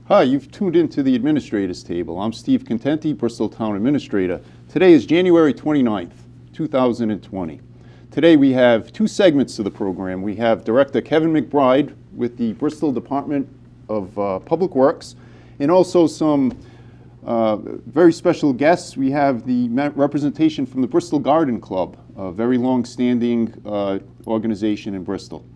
Hi, you've tuned into the Administrators Table. I'm Steve Contenti, Bristol Town Administrator. Today is January 29th, 2020. Today we have two segments to the program. We have Director Kevin McBride with the Bristol Department of Public Works, and also some very special guests. We have the representation from the Bristol Garden Club, a very long-standing organization in Bristol.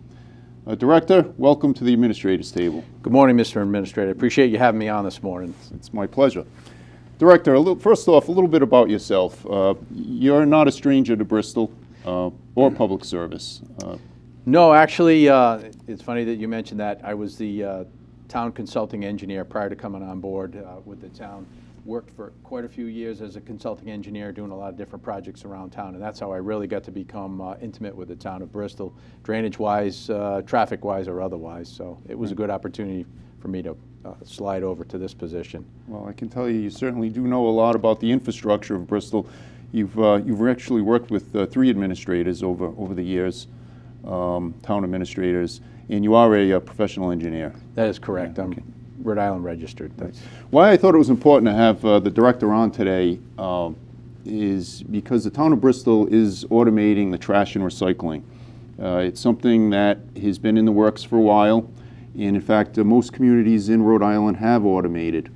Director, welcome to the Administrators Table. Good morning, Mr. Administrator. I appreciate you having me on this morning. It's my pleasure. Director, first off, a little bit about yourself. You're not a stranger to Bristol or public service. No, actually, it's funny that you mentioned that. I was the town consulting engineer prior to coming on board with the town. Worked for quite a few years as a consulting engineer doing a lot of different projects around town, and that's how I really got to become intimate with the town of Bristol, drainage-wise, traffic-wise, or otherwise. So it was a good opportunity for me to slide over to this position. Well, I can tell you, you certainly do know a lot about the infrastructure of Bristol. You've actually worked with three administrators over the years, town administrators, and you are a professional engineer. That is correct. Yeah, I'm okay. Rhode Island registered. That's Why I thought it was important to have the director on today is because the town of Bristol is automating the trash and recycling. It's something that has been in the works for a while, and in fact, most communities in Rhode Island have automated.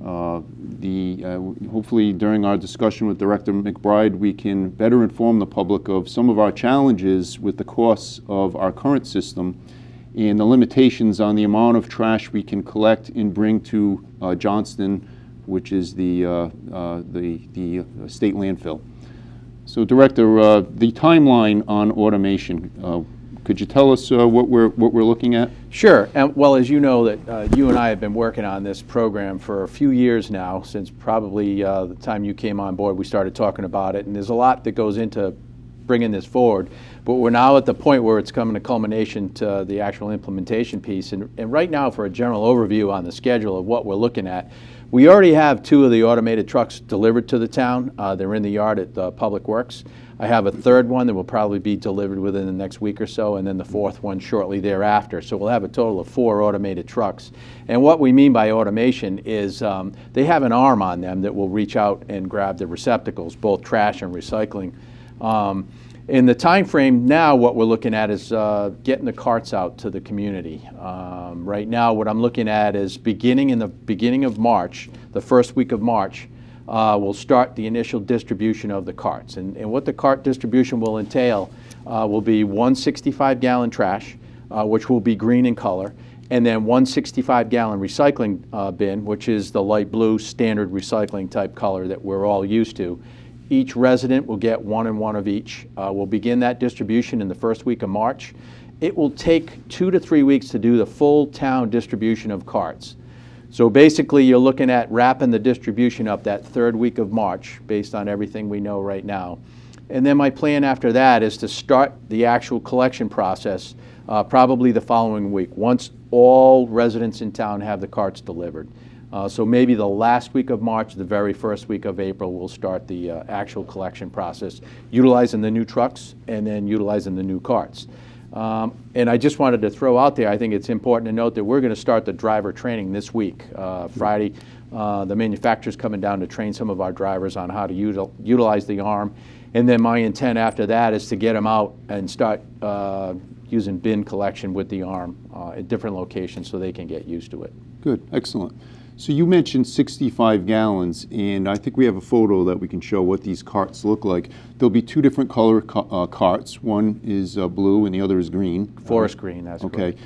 Hopefully during our discussion with Director McBride, we can better inform the public of some of our challenges with the costs of our current system and the limitations on the amount of trash we can collect and bring to Johnston, which is the state landfill. So, Director, the timeline on automation, could you tell us what we're looking at? Sure. And, well, as you know, that you and I have been working on this program for a few years now, since probably the time you came on board, we started talking about it, and there's a lot that goes into bringing this forward, but we're now at the point where it's coming to culmination to the actual implementation piece. And right now, for a general overview on the schedule of what we're looking at, we already have two of the automated trucks delivered to the town. They're in the yard at Public Works. I have a third one that will probably be delivered within the next week or so, and then the fourth one shortly thereafter. So we'll have a total of 4 automated trucks. And what we mean by automation is they have an arm on them that will reach out and grab the receptacles, both trash and recycling. In the time frame now, what we're looking at is getting the carts out to the community. Right now, what I'm looking at is in the beginning of March, the first week of March, we'll start the initial distribution of the carts. And what the cart distribution will entail will be 1 65-gallon trash, which will be green in color, and then 1 65-gallon recycling bin, which is the light blue standard recycling type color that we're all used to. Each resident will get 1 and 1 of each. We'll begin that distribution in the first week of March. It will take 2 to 3 weeks to do the full town distribution of carts. So basically, you're looking at wrapping the distribution up that 3rd week of March, based on everything we know right now. And then my plan after that is to start the actual collection process probably the following week, once all residents in town have the carts delivered. So maybe the last week of March, the very first week of April, we'll start the actual collection process, utilizing the new trucks and then utilizing the new carts. And I just wanted to throw out there, I think it's important to note that we're going to start the driver training this week. Friday, the manufacturer's coming down to train some of our drivers on how to utilize the arm. And then my intent after that is to get them out and start using bin collection with the arm at different locations so they can get used to it. Good, excellent. So you mentioned 65 gallons, and I think we have a photo that we can show what these carts look like. There'll be 2 different color carts. One is blue and the other is green. Forest green, that's okay.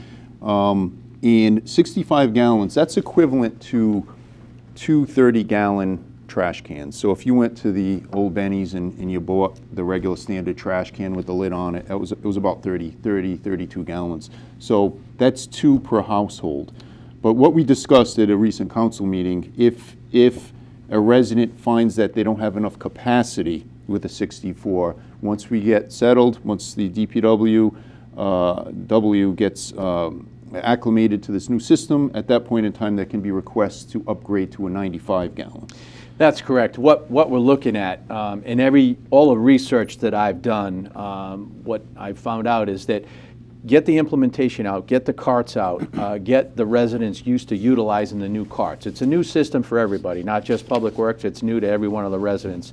And 65 gallons, that's equivalent to 2 30-gallon trash cans. So if you went to the Old Benny's and you bought the regular standard trash can with the lid on it, it was about 32 gallons. So that's 2 per household. But what we discussed at a recent council meeting, if a resident finds that they don't have enough capacity with a 64, once we get settled, once the DPW gets acclimated to this new system, at that point in time there can be requests to upgrade to a 95-gallon. That's correct. What we're looking at in all the research that I've done, what I've found out is that get the implementation out, get the carts out, get the residents used to utilizing the new carts. It's a new system for everybody, not just Public Works, it's new to every one of the residents.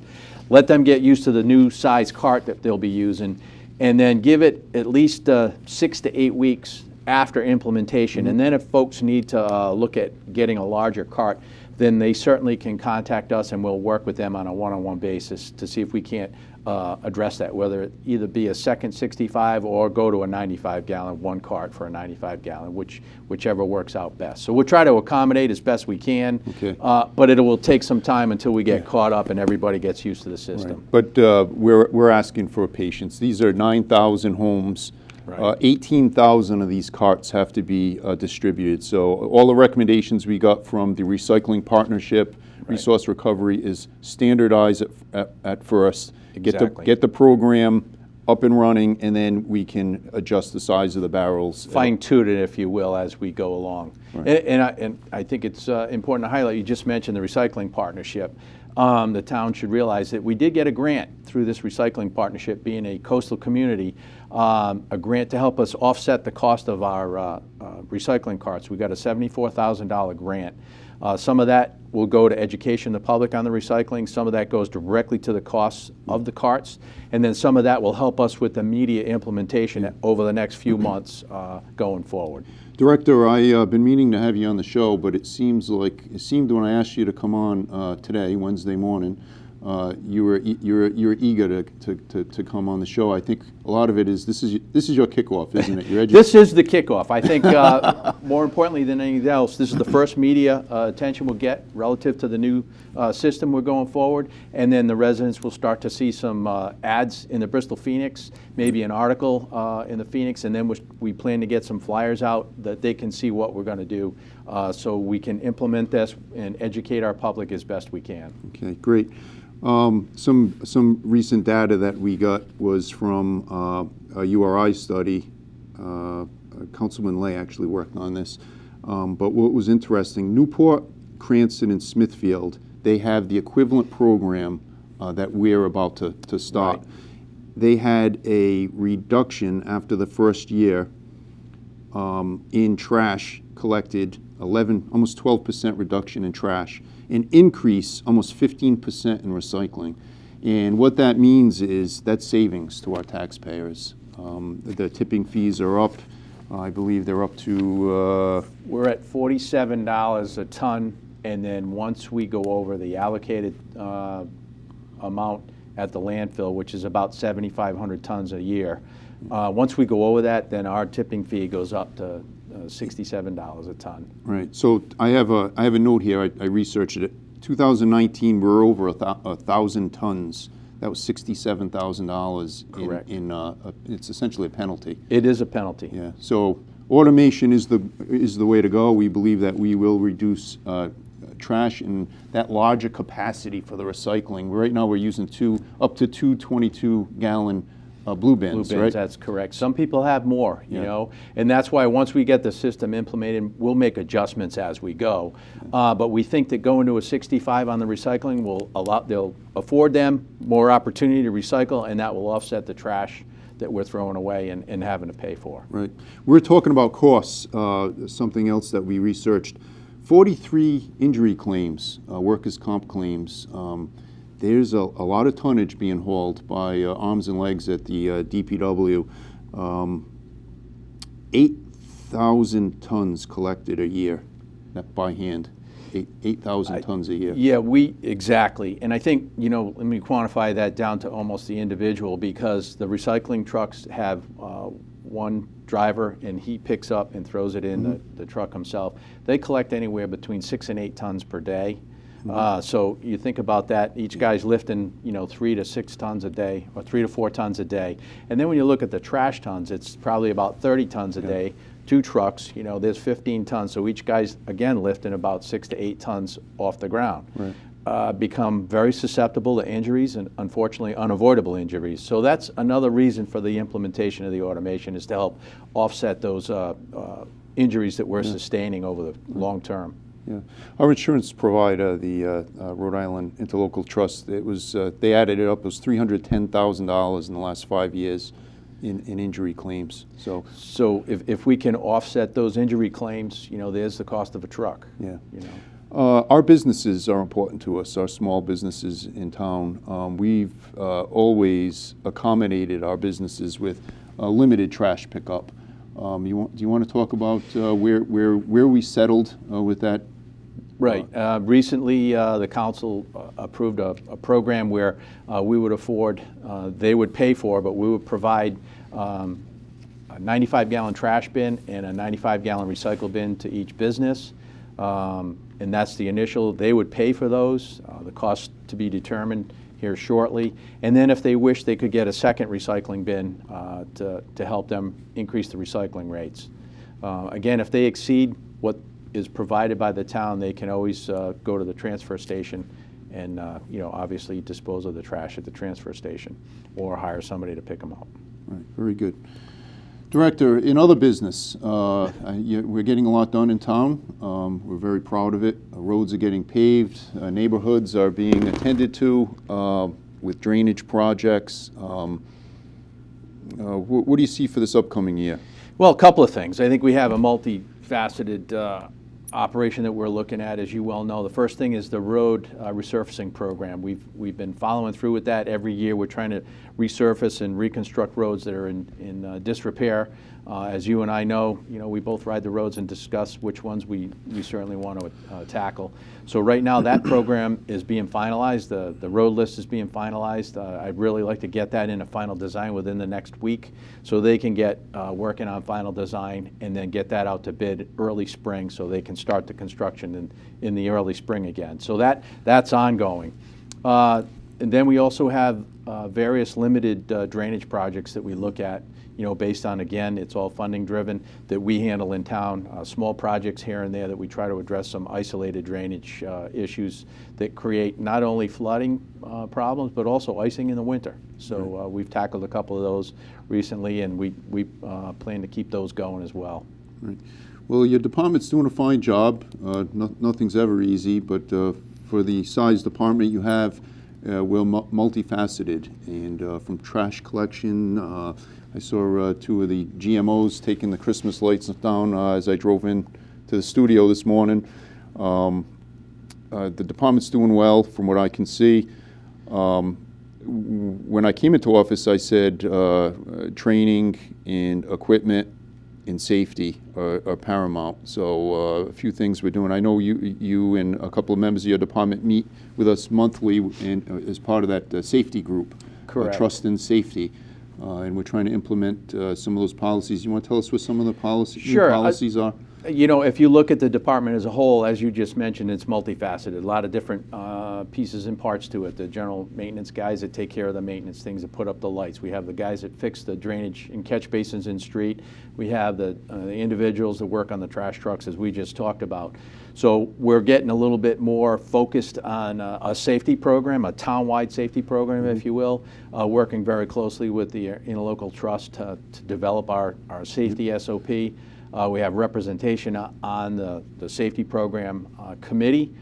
Let them get used to the new size cart that they'll be using, and then give it at least 6 to 8 weeks after implementation. And then if folks need to look at getting a larger cart, then they certainly can contact us and we'll work with them on a one-on-one basis to see if we can't address that, whether it either be a second 65 or go to a 95-gallon, one cart for a 95-gallon, whichever works out best. So we'll try to accommodate as best we can, but it will take some time until we get caught up and everybody gets used to the system. Right. But we're asking for patience. These are 9,000 homes. Right. 18,000 of these carts have to be distributed. So all the recommendations we got from the Recycling Partnership, Resource Recovery, is standardize at first, Exactly. get the program up and running, and then we can adjust the size of the barrels. Fine-tune it, if you will, as we go along. Right. And I think it's important to highlight, you just mentioned the Recycling Partnership. The town should realize that we did get a grant through this Recycling Partnership, being a coastal community, a grant to help us offset the cost of our recycling carts. We got a $74,000 grant. Some of that will go to education the public on the recycling. Some of that goes directly to the costs of the carts. And then some of that will help us with immediate implementation over the next few months going forward. Director, I've been meaning to have you on the show, but it seemed when I asked you to come on today, Wednesday morning, you were eager to come on the show. I think a lot of it is this is your kickoff, isn't it? This is the kickoff. I think more importantly than anything else, this is the first media attention we'll get relative to the new system we're going forward, and then the residents will start to see some ads in the Bristol Phoenix, maybe an article in the Phoenix, and then we plan to get some flyers out that they can see what we're going to do, so we can implement this and educate our public as best we can. Okay, great. Some recent data that we got was from a URI study. Councilman Lay actually worked on this. But what was interesting, Newport, Cranston, and Smithfield, they have the equivalent program that we're about to start. Right. They had a reduction after the first year in trash collected, almost 12% reduction in trash, an increase almost 15% in recycling. And what that means is that's savings to our taxpayers. The tipping fees are up. I believe they're up to... We're at $47 a ton, and then once we go over the allocated amount at the landfill, which is about 7,500 tons a year, once we go over that, then our tipping fee goes up to $67 a ton. Right. So I have a note here. I researched it. 2019, we're over 1,000 tons. That was $67,000. Correct. It's essentially a penalty. It is a penalty. Yeah. So automation is the way to go. We believe that we will reduce trash and that larger capacity for the recycling. Right now, we're using up to two 22-gallon blue bins, right? That's correct. Some people have more, you know, and that's why once we get the system implemented, we'll make adjustments as we go. But we think that going to a 65 on the recycling they'll afford them more opportunity to recycle, and that will offset the trash that we're throwing away and having to pay for. Right. We're talking about costs, something else that we researched. 43 injury claims, workers' comp claims. There's a lot of tonnage being hauled by arms and legs at the DPW. 8,000 tons collected a year by hand. 8,000 tons a year. Yeah, exactly. And I think, you know, let me quantify that down to almost the individual, because the recycling trucks have one driver and he picks up and throws it in the truck himself. They collect anywhere between 6 and 8 tons per day. So you think about that, each guy's lifting, you know, 3 to 6 tons a day, or 3 to 4 tons a day. And then when you look at the trash tons, it's probably about 30 tons a day. 2 trucks, you know, there's 15 tons. So each guy's, again, lifting about 6 to 8 tons off the ground. Right. Become very susceptible to injuries, and unfortunately unavoidable injuries. So that's another reason for the implementation of the automation, is to help offset those injuries that we're sustaining over the long term. Yeah, our insurance provider, the Rhode Island Interlocal Trust, it was they added it up. It was $310,000 in the last 5 years. in injury claims. So if we can offset those injury claims, there's the cost of a truck. Yeah. Our businesses are important to us, our small businesses in town. We've always accommodated our businesses with limited trash pickup. Do you want to talk about where we settled with that? Right. Recently, the council approved a program where we would afford, they would pay for, but we would provide a 95-gallon trash bin and a 95-gallon recycle bin to each business. And that's the initial. They would pay for those, the cost to be determined here shortly. And then if they wish, they could get a second recycling bin to help them increase the recycling rates. Again, if they exceed what is provided by the town, they can always go to the transfer station and obviously dispose of the trash at the transfer station or hire somebody to pick them up. Right, very good. Director, in other business, we're getting a lot done in town. We're very proud of it. Roads are getting paved. Neighborhoods are being attended to with drainage projects. What do you see for this upcoming year? Well, a couple of things. I think we have a multifaceted operation that we're looking at, as you well know. The first thing is the road resurfacing program. We've been following through with that every year. We're trying to resurface and reconstruct roads that are in disrepair. As you and I know, we both ride the roads and discuss which ones we certainly want to tackle. So right now that program is being finalized. The road list is being finalized. I'd really like to get that in a final design within the next week so they can get working on final design and then get that out to bid early spring so they can start the construction in the early spring again. So that's ongoing. And then we also have various limited drainage projects that we look at, based on, again, it's all funding driven, that we handle in town, small projects here and there that we try to address some isolated drainage issues that create not only flooding problems, but also icing in the winter. So we've tackled a couple of those recently, and we plan to keep those going as well. Right. Well, your department's doing a fine job. Nothing's ever easy, but for the size department you have, we're multifaceted, and from trash collection, I saw two of the GMOs taking the Christmas lights down as I drove in to the studio this morning. The department's doing well from what I can see. When I came into office, I said training and equipment and safety are paramount. So a few things we're doing. I know you and a couple of members of your department meet with us monthly as part of that safety group. Correct. Trust and safety. And we're trying to implement some of those policies. You want to tell us what some of the new policies are? If you look at the department as a whole, as you just mentioned, it's multifaceted. A lot of different pieces and parts to it. The general maintenance guys that take care of the maintenance things, that put up the lights. We have the guys that fix the drainage and catch basins in street. We have the individuals that work on the trash trucks, as we just talked about. So we're getting a little bit more focused on a safety program, a town-wide safety program, if you will, working very closely with the interlocal trust to develop our safety SOP. We have representation on the safety program committee,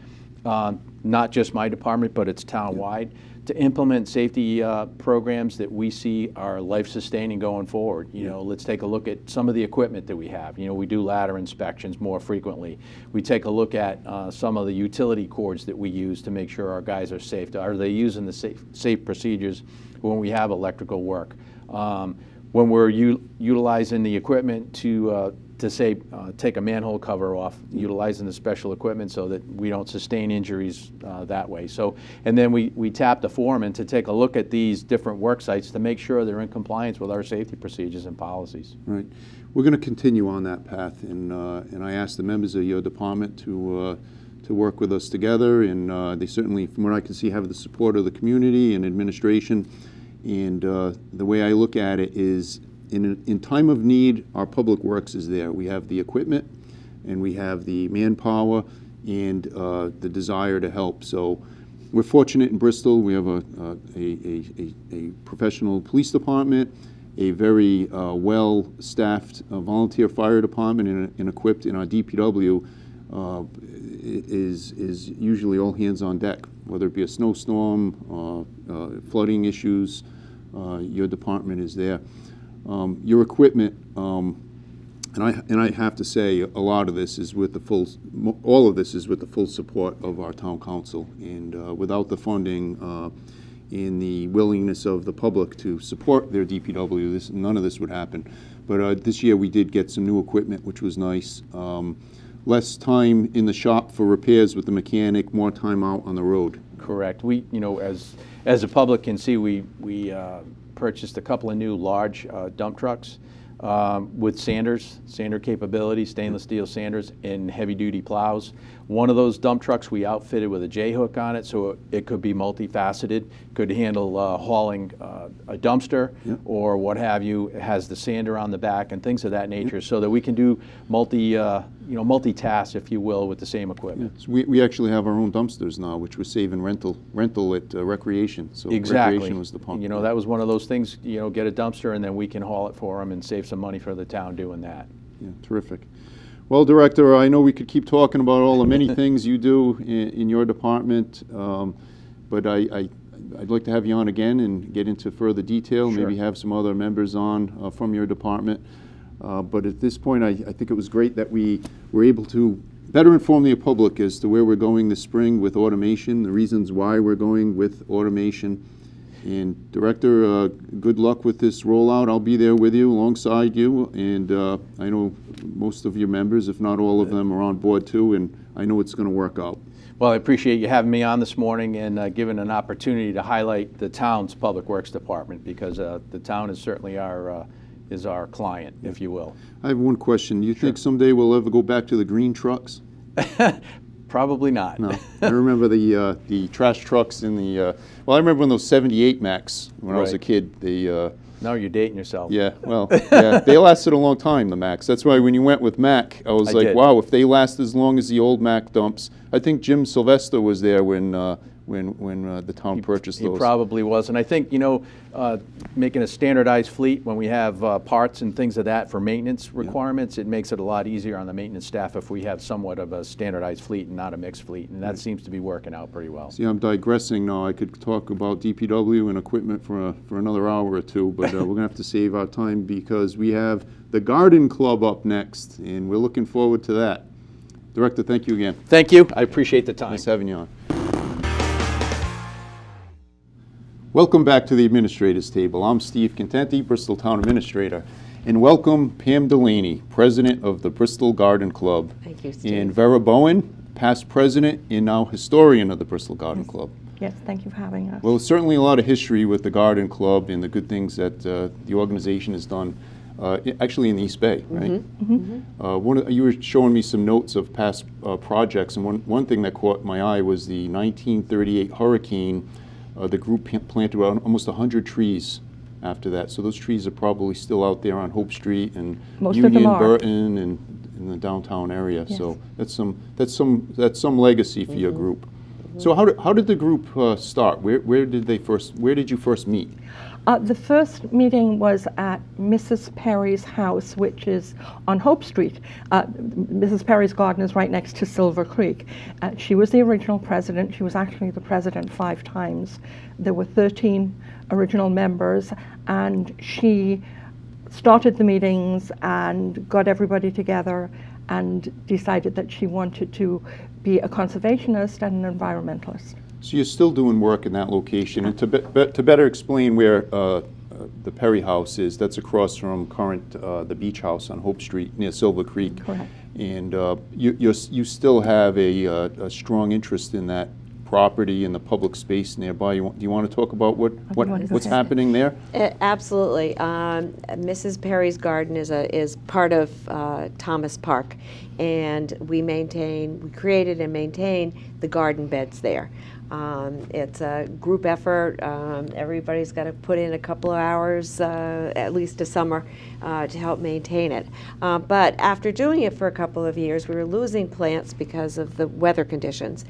not just my department, but it's town-wide, to implement safety programs that we see are life-sustaining going forward. Let's take a look at some of the equipment that we have. We do ladder inspections more frequently. We take a look at some of the utility cords that we use to make sure our guys are safe. Are they using the safe procedures when we have electrical work? When we're utilizing the equipment to say, take a manhole cover off, utilizing the special equipment so that we don't sustain injuries that way. So, and then we tap the foreman to take a look at these different work sites to make sure they're in compliance with our safety procedures and policies. Right. We're going to continue on that path, and I asked the members of your department to work with us together, and they certainly, from what I can see, have the support of the community and administration. And the way I look at it is, in time of need, our public works is there. We have the equipment, and we have the manpower, and the desire to help. So we're fortunate in Bristol. We have a professional police department, a very well-staffed volunteer fire department, and equipped in our DPW is usually all hands on deck, whether it be a snowstorm, flooding issues. Your department is there. Your equipment, and I have to say, a lot of this is with the full, all of this is with the full support of our town council. And without the funding and the willingness of the public to support their DPW, none of this would happen. But this year we did get some new equipment, which was nice. Less time in the shop for repairs with the mechanic, more time out on the road. Correct. We, as the public can see, we purchased a couple of new large dump trucks with sander capability, stainless steel sanders, and heavy-duty plows. One of those dump trucks we outfitted with a J-hook on it, so it could be multifaceted, could handle hauling a dumpster, yep, or what have you. It has the sander on the back and things of that nature, yep, so that we can do multitask, if you will, with the same equipment. Yeah. So we actually have our own dumpsters now, which we're saving rental at recreation. So exactly. Recreation was the pump. That was one of those things. Get a dumpster and then we can haul it for them and save some money for the town doing that. Yeah, terrific. Well, Director, I know we could keep talking about all the many things you do in your department, but I'd like to have you on again and get into further detail. Sure. Maybe have some other members on from your department. But at this point, I think it was great that we were able to better inform the public as to where we're going this spring with automation, the reasons why we're going with automation. And Director, good luck with this rollout. I'll be there with you, alongside you, and I know most of your members, if not all of them, are on board too, and I know it's going to work out. Well, I appreciate you having me on this morning and giving an opportunity to highlight the town's Public Works Department, because the town is certainly our client, if you will. I have one question. Do you think someday we'll ever go back to the green trucks? Probably not. No. I remember the trash trucks in the, well, I remember when those 78 Macs, when I was a kid, now you're dating yourself. Yeah, well, yeah, they lasted a long time, the Macs. That's why when you went with Mac, I was like, wow, if they last as long as the old Mac dumps. I think Jim Sylvester was there when the town purchased those. He probably was, and I think, making a standardized fleet when we have parts and things of that for maintenance requirements, it makes it a lot easier on the maintenance staff if we have somewhat of a standardized fleet and not a mixed fleet, and that seems to be working out pretty well. See, I'm digressing now. I could talk about DPW and equipment for another hour or two, but we're going to have to save our time because we have the Garden Club up next, and we're looking forward to that. Director, thank you again. Thank you. I appreciate the time. Nice having you on. Welcome back to the Administrators Table. I'm Steve Contenti, Bristol Town Administrator, and welcome Pam Delaney, President of the Bristol Garden Club. Thank you, Steve. And Vera Bowen, past President and now Historian of the Bristol Garden Club. Yes, thank you for having us. Well, certainly a lot of history with the Garden Club and the good things that the organization has done, actually in the East Bay, right? Mm-hmm. Mm-hmm. You were showing me some notes of past projects, and one thing that caught my eye was the 1938 hurricane. The group planted almost 100 trees after that. So those trees are probably still out there on Hope Street and Most Union, of them are. Burton, and in the downtown area. Yes. So that's some legacy for your group. So how did the group start? Where did you first meet? The first meeting was at Mrs. Perry's house, which is on Hope Street. Mrs. Perry's garden is right next to Silver Creek. She was the original president. She was actually the president 5 times. There were 13 original members, and she started the meetings and got everybody together and decided that she wanted to be a conservationist and an environmentalist. So you're still doing work in that location, and to better explain where the Perry House is, that's across from the Beach House on Hope Street near Silver Creek. Correct. And you still have a strong interest in that property and the public space nearby. Do you want to talk about what's happening there? Absolutely. Mrs. Perry's garden is part of Thomas Park, and we created and maintain the garden beds there. It's a group effort. Everybody's got to put in a couple of hours, at least a summer, to help maintain it. But after doing it for a couple of years, we were losing plants because of the weather conditions,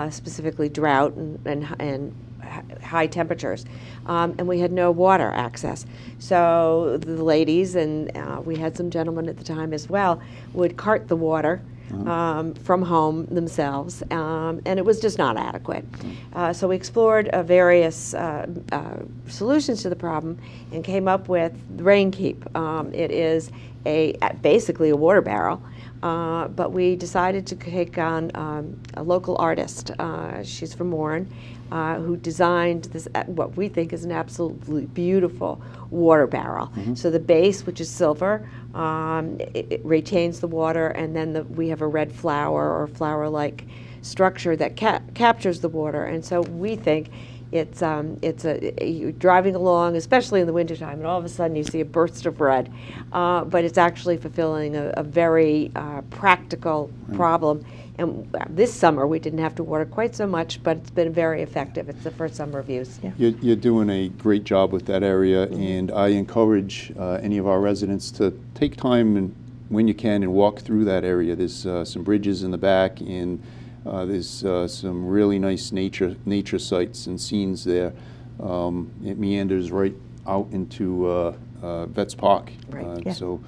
specifically drought and high temperatures. And we had no water access. So the ladies, and we had some gentlemen at the time as well, would cart the water from home themselves, and it was just not adequate. So we explored various solutions to the problem and came up with Rainkeep. It is basically a water barrel. But we decided to take on a local artist. She's from Warren, who designed this, what we think is an absolutely beautiful water barrel. So the base, which is silver, it retains the water, and then we have a red flower or flower-like structure that captures the water. And so we think you're driving along, especially in the wintertime, and all of a sudden you see a burst of red. But it's actually fulfilling a very practical problem. And this summer we didn't have to water quite so much, but it's been very effective. It's the first summer of use. Yeah. You're doing a great job with that area, and I encourage any of our residents to take time and when you can and walk through that area. There's some bridges in the back, and there's some really nice nature sites and scenes there. It meanders right out into Vets Park. Right. Yeah. So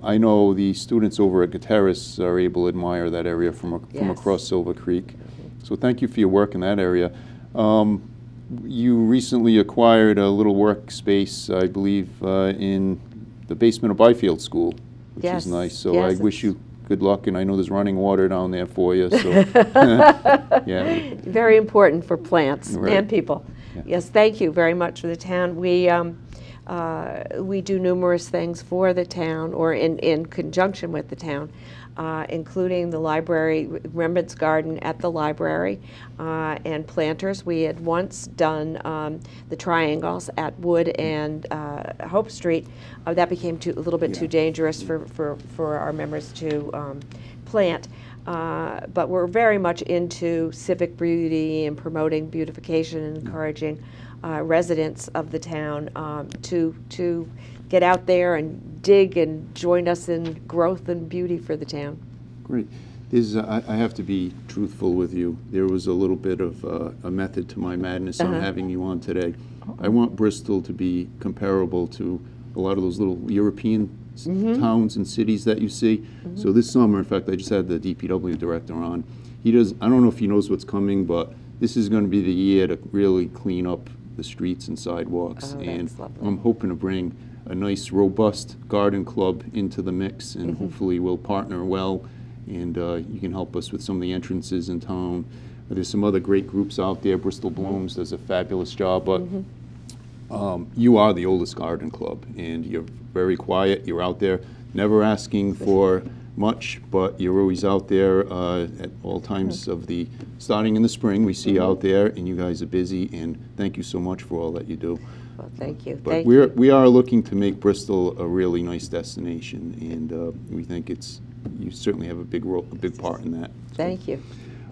I know the students over at Gutierrez are able to admire that area from Yes. across Silver Creek. So thank you for your work in that area. You recently acquired a little workspace, I believe, in the basement of Byfield School, which Yes. is nice. So Yes, I wish you good luck, and I know there's running water down there for you. So yeah. Very important for plants Right. and people. Yeah. Yes, thank you very much for the town. We do numerous things for the town, or in conjunction with the town, including the library, Rembrandt's Garden at the library, and planters. We had once done the triangles at Wood and Hope Street. That became a little bit too dangerous for our members to plant. But we're very much into civic beauty and promoting beautification and encouraging residents of the town to get out there and dig and join us in growth and beauty for the town. Great. I have to be truthful with you. There was a little bit of a method to my madness on having you on today. I want Bristol to be comparable to a lot of those little European towns and cities that you see. So this summer, in fact, I just had the DPW director on. I don't know if he knows what's coming, but this is going to be the year to really clean up the streets and sidewalks. Oh, And that's lovely. I'm hoping to bring a nice, robust garden club into the mix, and hopefully we'll partner well, and you can help us with some of the entrances in town. There's some other great groups out there. Bristol Blooms does a fabulous job, but you are the oldest garden club, and you're very quiet. You're out there, never asking for much, but you're always out there at all times of starting in the spring, we see you out there, and you guys are busy, and thank you so much for all that you do. Well, thank you. But Thank we you. are looking to make Bristol a really nice destination, and we think you certainly have a big part in that. Thank you.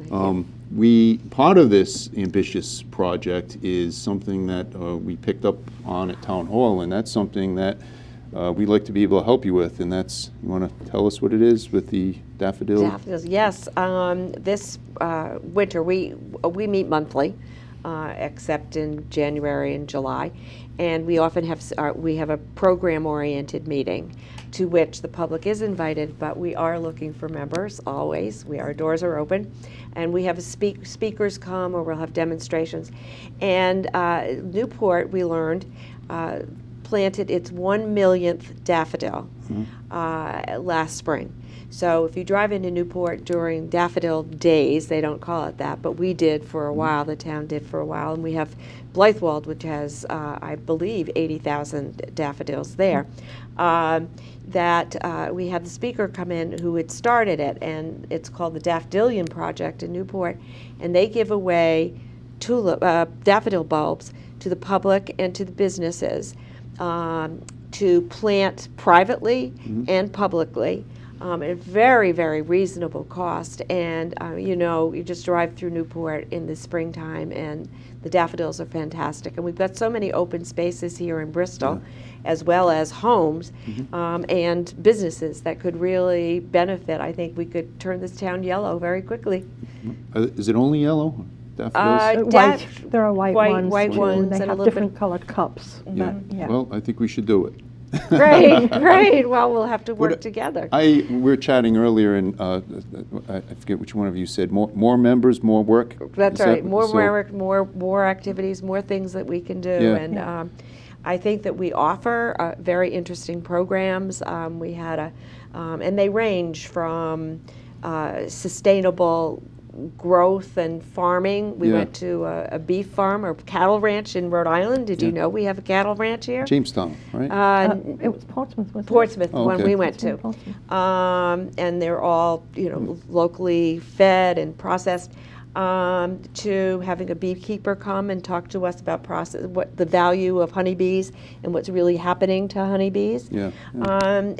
Thank you. Part of this ambitious project is something that we picked up on at Town Hall, and that's something that we'd like to be able to help you with, and that's, you want to tell us what it is with the daffodil? Daffodils, yes. This winter, we meet monthly, except in January and July, and we often have a program-oriented meeting to which the public is invited, but we are looking for members always. Our doors are open, and we have speakers come, or we'll have demonstrations. And Newport, we learned, planted its 1 millionth daffodil last spring. So if you drive into Newport during daffodil days, they don't call it that, but we did for a while, the town did for a while, and we have Blythewald, which has, I believe, 80,000 daffodils there. We had the speaker come in who had started it, and it's called the Daffodilian Project in Newport, and they give away daffodil bulbs to the public and to the businesses to plant privately and publicly at a very, very reasonable cost. And you just drive through Newport in the springtime, and the daffodils are fantastic. And we've got so many open spaces here in Bristol, as well as homes and businesses that could really benefit. I think we could turn this town yellow very quickly. Is it only yellow? Daffodils? There are white ones. White too, ones and they and a have little different colored cups. Yeah. But, yeah. Well, I think we should do it. Great, great. Well, we'll have to work What- together. We were chatting earlier, and I forget which one of you said, more members, more work? That's Is right. that- More so- work, more activities, more things that we can do. Yeah. And I think that we offer very interesting programs. We had and they range from sustainable growth and farming. We Yeah. went to a beef farm or cattle ranch in Rhode Island. Did you Yeah. know we have a cattle ranch here? Jamestown, right? It was Portsmouth, wasn't it? Portsmouth, Oh, one okay. we went to. Portsmouth. And they're all, locally fed and processed, to having a beekeeper come and talk to us about what the value of honeybees and what's really happening to honeybees. Yeah,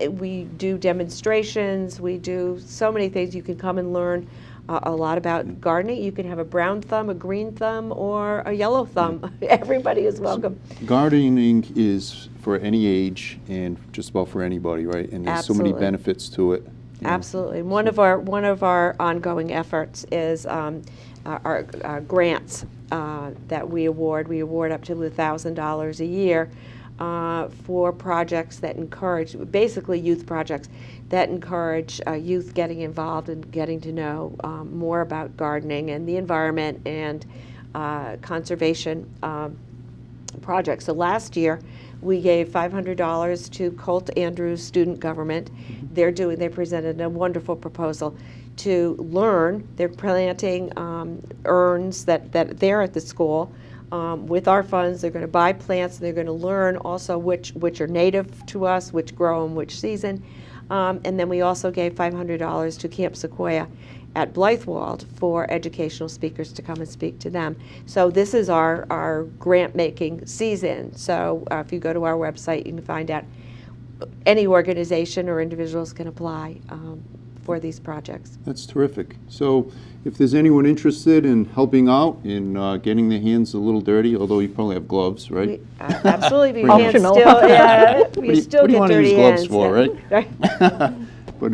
We do demonstrations, we do so many things. You can come and learn a lot about gardening. You can have a brown thumb, a green thumb, or a yellow thumb. Everybody is welcome. Gardening is for any age and just about for anybody, right? And there's so many Absolutely. benefits to it. you know. Absolutely. One of our ongoing efforts is our grants that we award. We award up to $1,000 a year for projects that encourage, basically youth projects, that encourage youth getting involved and getting to know more about gardening and the environment and conservation projects. So last year, we gave $500 to Colt Andrews Student Government. They presented a wonderful proposal to learn. They're planting urns that they're at the school. With our funds, they're going to buy plants. They're going to learn also which are native to us, which grow in which season. And then we also gave $500 to Camp Sequoia at Blythewald for educational speakers to come and speak to them. So this is our grant-making season. So if you go to our website, you can find out any organization or individuals can apply for these projects. That's terrific. So if there's anyone interested in helping out in getting their hands a little dirty, although you probably have gloves, right? Absolutely, your Bring hands them. still, yeah, do you you- still what do you get wanna dirty use gloves hands. for, yeah. right? But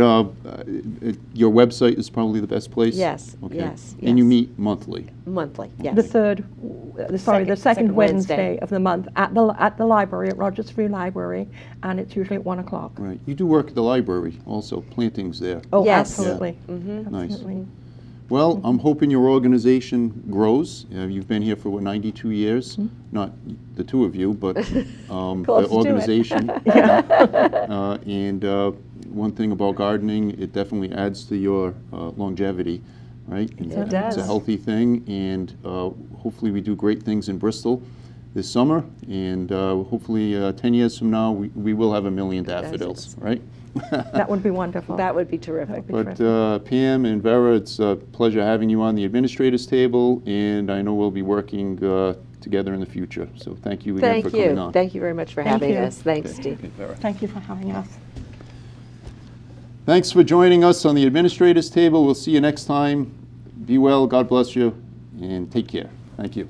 your website is probably the best place? Yes, Okay. yes, And you yes. meet monthly? Monthly, yes. The second Second Wednesday. Wednesday of the month at the library, at Rogers Free Library, and it's usually at 1 o'clock. Right. You do work at the library also, plantings there. Oh, Yes. absolutely. Nice. Absolutely. Well, I'm hoping your organization grows. You've been here for, 92 years? Not the two of you, but the Close to it. organization. And one thing about gardening, it definitely adds to your longevity, right? And It does. It's a healthy thing, and hopefully we do great things in Bristol this summer, and hopefully 10 years from now, we will have 1 million daffodils, right? That would be wonderful. That would be terrific. But Pam and Vera, it's a pleasure having you on the administrators table, and I know we'll be working together in the future. So thank you again for Thank coming you. on. Thank you very much for Thank having you. us. Thanks, Steve. Okay, Vera. Thank you for having us. Thanks for joining us on the administrators table. We'll see you next time. Be well, God bless you, and take care. Thank you.